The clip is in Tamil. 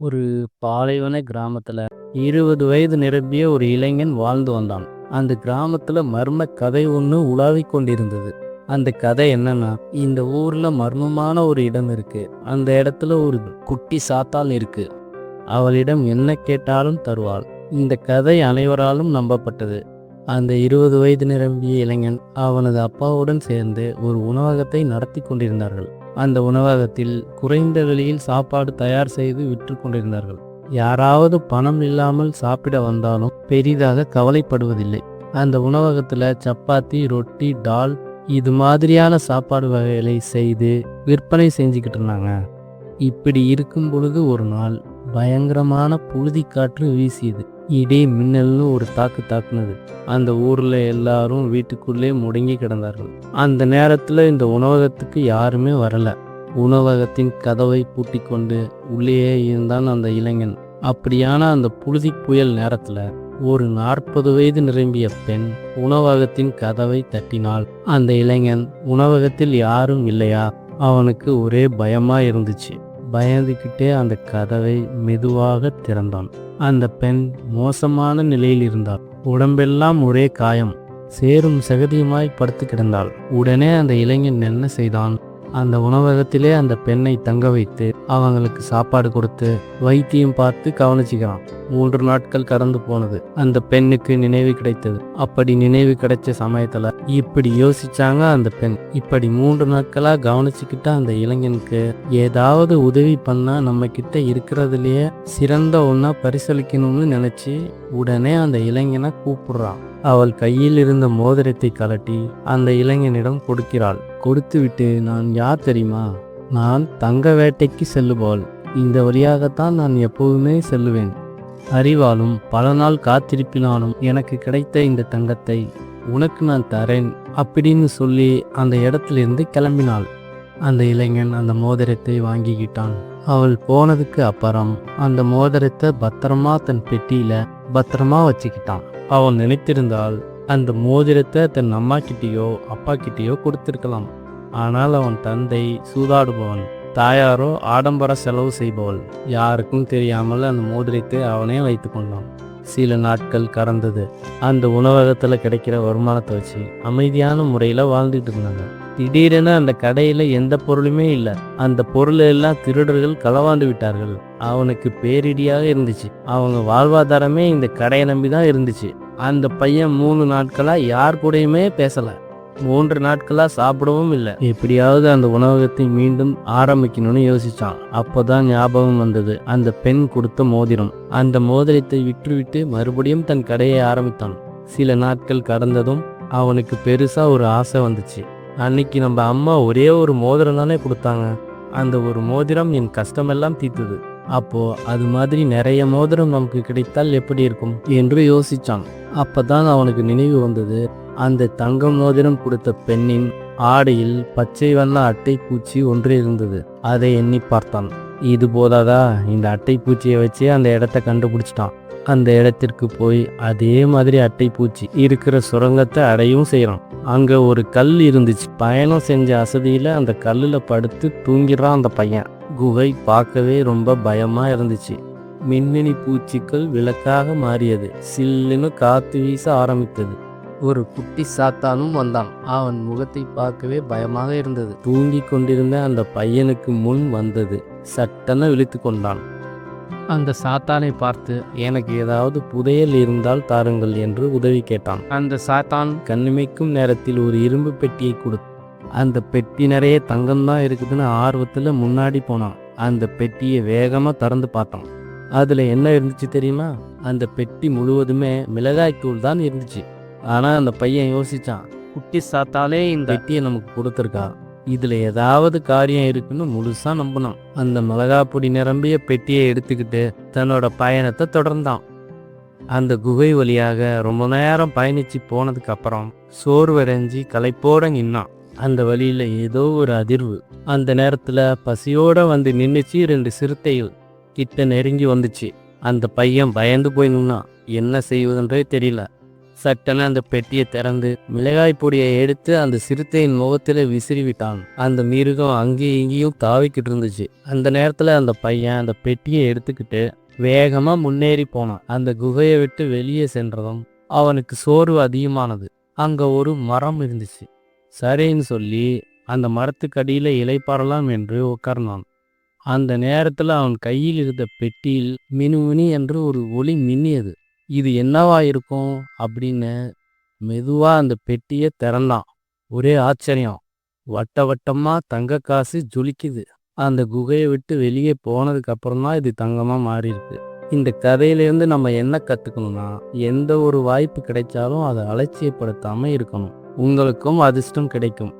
ஒரு பாலைவன கிராமத்துல 20 வயது நிரம்பிய ஒரு இளைஞன் வாழ்ந்து வந்தான். அந்த கிராமத்துல மர்ம கதை ஒன்று உலாவிக் கொண்டிருந்தது. அந்த கதை என்னன்னா, இந்த ஊர்ல மர்மமான ஒரு இடம் இருக்கு. அந்த இடத்துல ஒரு குட்டி சாத்தாள் இருக்கு. அவளிடம் என்ன கேட்டாலும் தருவாள். இந்த கதை அனைவராலும் நம்பப்பட்டது. அந்த 20 வயது நிரம்பிய இளைஞன் அவனது அப்பாவுடன் சேர்ந்து ஒரு உணவகத்தை நடத்தி கொண்டிருந்தார்கள். அந்த உணவகத்தில் குறைந்த விலையில் சாப்பாடு தயார் செய்து விற்று கொண்டிருந்தார்கள். யாராவது பணம் இல்லாமல் சாப்பிட வந்தாலும் பெரிதாக கவலைப்படுவதில்லை. அந்த உணவகத்துல சப்பாத்தி, ரொட்டி, டால் இது மாதிரியான சாப்பாடு வகைகளை செய்து விற்பனை செஞ்சுக்கிட்டு இருந்தாங்க. இப்படி இருக்கும் பொழுது ஒரு நாள் பயங்கரமான புழுதி காற்று வீசியது. இடி மின்னல்னு ஒரு தாக்குனது. அந்த ஊர்ல எல்லாரும் வீட்டுக்குள்ளே முடங்கி கிடந்தார்கள். அந்த நேரத்துல இந்த உணவகத்துக்கு யாருமே வரல. உணவகத்தின் கதவை பூட்டி கொண்டு உள்ளேயே இருந்தான் அந்த இளைஞன். அப்படியான அந்த புழுதி புயல் நேரத்துல ஒரு 40 வயது நிரம்பிய பெண் உணவகத்தின் கதவை தட்டினாள். அந்த இளைஞன், உணவகத்தில் யாரும் இல்லையா? அவனுக்கு ஒரே பயமா இருந்துச்சு. பயந்துக்கிட்டே அந்த கதவை மெதுவாக திறந்தான். அந்த பெண் மோசமான நிலையில் இருந்தாள். உடம்பெல்லாம் ஒரே காயம், சேரும் சகதியுமாய் படுத்து கிடந்தாள். உடனே அந்த இளைஞன் என்ன செய்தான்? அந்த உணவகத்திலே அந்த பெண்ணை தங்க வைத்து அவங்களுக்கு சாப்பாடு கொடுத்து வைத்தியம் பார்த்து கவனிச்சுக்கிறான். 3 நாட்கள் கடந்து போனது. அந்த பெண்ணுக்கு நினைவு கிடைத்தது. அப்படி நினைவு கிடைச்ச சமயத்துல இப்படி யோசிச்சாங்க அந்த பெண். இப்படி 3 நாட்களா கவனிச்சுக்கிட்ட அந்த இளைஞனுக்கு ஏதாவது உதவி பண்ணா நம்ம கிட்ட இருக்கிறதுலயே சிறந்த ஒன்னா பரிசளிக்கணும்னு நினைச்சு உடனே அந்த இளைஞனை கூப்பிடுறான். அவள் கையில் இருந்த மோதிரத்தை கலட்டி அந்த இளைஞனிடம் கொடுக்கிறாள். கொடுத்துவிட்டு, நான் யார் தெரியுமா? நான் தங்க வேட்டைக்கு செல்லுபவள். இந்த வழியாகத்தான் நான் எப்போதுமே செல்லுவேன். அறிவாலும் பல நாள் காத்திருப்பினாலும் எனக்கு கிடைத்த இந்த தங்கத்தை உனக்கு நான் தரேன் அப்படின்னு சொல்லி அந்த இடத்திலிருந்து கிளம்பினாள். அந்த இளைஞன் அந்த மோதிரத்தை வாங்கிக்கிட்டான். அவள் போனதுக்கு அப்புறம் அந்த மோதிரத்தை பத்திரமா தன் பெட்டியில பத்திரமா வச்சுக்கிட்டான். அவன் நினைத்திருந்தால் அந்த மோதிரத்தை தன் அம்மா கிட்டேயோ அப்பா கிட்டேயோ கொடுத்திருக்கலாம். ஆனால் அவன் தந்தை சூதாடுபவன், தாயாரோ ஆடம்பர செலவு செய்பவள். யாருக்கும் தெரியாமல் அந்த மோதிரத்தை அவனே வைத்து கொண்டான். சில நாட்கள் கடந்தது. அந்த உணவகத்துல கிடைக்கிற வருமானத்தை வச்சு அமைதியான முறையில வாழ்ந்துட்டு இருந்தாங்க. திடீரென அந்த கடையில எந்த பொருளுமே இல்லை. அந்த பொருளை எல்லாம் திருடர்கள் களவாண்டு விட்டார்கள். அவனுக்கு பேரிடியாக இருந்துச்சு. அவங்க வாழ்வாதாரமே இந்த கடையை நம்பிதான் இருந்துச்சு. அந்த பையன் 3 நாட்களா யார் கூடயுமே பேசல. 3 நாட்களா சாப்பிடவும் இல்லை. எப்படியாவது அந்த உணவகத்தை மீண்டும் ஆரம்பிக்கணும்னு யோசிச்சான். அப்போதான் ஞாபகம் வந்தது அந்த பெண் கொடுத்த மோதிரம். அந்த மோதிரத்தை விற்றுவிட்டு மறுபடியும் தன் கடையை ஆரம்பித்தான். சில நாட்கள் கடந்ததும் அவனுக்கு பெருசா ஒரு ஆசை வந்துச்சு. அன்னைக்கு நம்ம அம்மா ஒரே ஒரு மோதிரம் தானே கொடுத்தாங்க. அந்த ஒரு மோதிரம் என் கஷ்டமெல்லாம் தீர்த்தது. அப்போ அது மாதிரி நிறைய மோதிரம் நமக்கு கிடைத்தால் எப்படி இருக்கும் என்று யோசிச்சான். அப்பதான் அவனுக்கு நினைவு வந்தது, அந்த தங்க மோதிரம் கொடுத்த பெண்ணின் ஆடையில் பச்சை வண்ண அட்டை பூச்சி ஒன்று இருந்தது. அதை எண்ணி பார்த்தான். இது போதாதா, இந்த அட்டை பூச்சியை வச்சு அந்த இடத்த கண்டுபிடிச்சிட்டான். அந்த இடத்திற்கு போய் அதே மாதிரி அட்டை பூச்சி இருக்கிற சுரங்கத்தை அடையும் செய்யறான். அங்க ஒரு கல் இருந்துச்சு. பயணம் செஞ்ச அசதியில அந்த கல்லுல படுத்து தூங்கிறான் அந்த பையன். குகை பார்க்கவே ரொம்ப பயமா இருந்துச்சு. மின்மினி பூச்சிகள் விளக்காக மாறியது. சில்லுன்னு காத்து வீச ஆரம்பித்தது. ஒரு குட்டி சாத்தானும் வந்தான். அவன் முகத்தை பார்க்கவே பயமாக இருந்தது. தூங்கி கொண்டிருந்த அந்த பையனுக்கு முன் வந்தது. சட்டென விழித்து கொண்டான். அந்த சாத்தானை பார்த்து, எனக்கு ஏதாவது புதையல் இருந்தால் தாருங்கள் என்று உதவி கேட்டான். அந்த சாத்தான் கண்ணிமைக்கும் நேரத்தில் ஒரு இரும்பு பெட்டியை கொடுத்து, அந்த பெட்டி நிறைய தங்கம்தான் இருக்குதுன்னு ஆர்வத்துல முன்னாடி போனான். அந்த பெட்டியை வேகமா திறந்து பார்த்தான். அதுல என்ன இருந்துச்சு தெரியுமா? அந்த பெட்டி முழுவதுமே மிளகாய்த்தூள் தான் இருந்துச்சு. ஆனா அந்த பையன் யோசிச்சான், குட்டி சாத்தாலே இந்த பெட்டியை நமக்கு கொடுத்துருக்கா, இதுல ஏதாவது காரியம் இருக்குன்னு முழுசா நம்பினான். அந்த மிளகாப்பொடி நிரம்பிய பெட்டியை எடுத்துக்கிட்டு தன்னோட பயணத்தை தொடர்ந்தான். அந்த குகை வழியாக ரொம்ப நேரம் பயணிச்சு போனதுக்கு அப்புறம் சோர்வடைஞ்சி களைப்போட நின்னான். அந்த வழியில ஏதோ ஒரு அதிர்வு. அந்த நேரத்துல பசியோட வந்து நின்னுச்சு 2 சிறுத்தைகள் கிட்ட நெருங்கி வந்துச்சு. அந்த பையன் பயந்து போய் நின்னான். என்ன செய்வதுன்றே தெரியல. சட்டென அந்த பெட்டியை திறந்து மிளகாய் பொடியை எடுத்து அந்த சிறுத்தையின் முகத்துல விசிறி விட்டான். அந்த மிருகம் அங்கேயும் இங்கேயும் தாவிக்கிட்டு இருந்துச்சு. அந்த நேரத்துல அந்த பையன் அந்த பெட்டியை எடுத்துக்கிட்டு வேகமா முன்னேறி போனான். அந்த குகையை விட்டு வெளியே சென்றதும் அவனுக்கு சோர்வு அதிகமானது. அங்க ஒரு மரம் இருந்துச்சு. சரின்னு சொல்லி அந்த மரத்துக்கடியில இளைப்பாறலாம் என்று உட்கார்ந்தான். அந்த நேரத்துல அவன் கையில் இருந்த பெட்டியில் மினுமினி என்று ஒரு ஒளி மின்னியது. இது என்னவா இருக்கும் அப்படின்னு மெதுவா அந்த பெட்டியை திறந்தான். ஒரே ஆச்சரியம். வட்ட வட்டமா தங்க காசு ஜொலிக்குது. அந்த குகையை விட்டு வெளியே போனதுக்கு அப்புறம் தான் இது தங்கமா மாறி இருக்கு. இந்த கதையிலேருந்து நம்ம என்ன கத்துக்கணும்னா, எந்த ஒரு வாய்ப்பு கிடைச்சாலும் அதை அலட்சியப்படுத்தாம இருக்கணும். உங்களுக்கும் அதிர்ஷ்டம் கிடைக்கும்.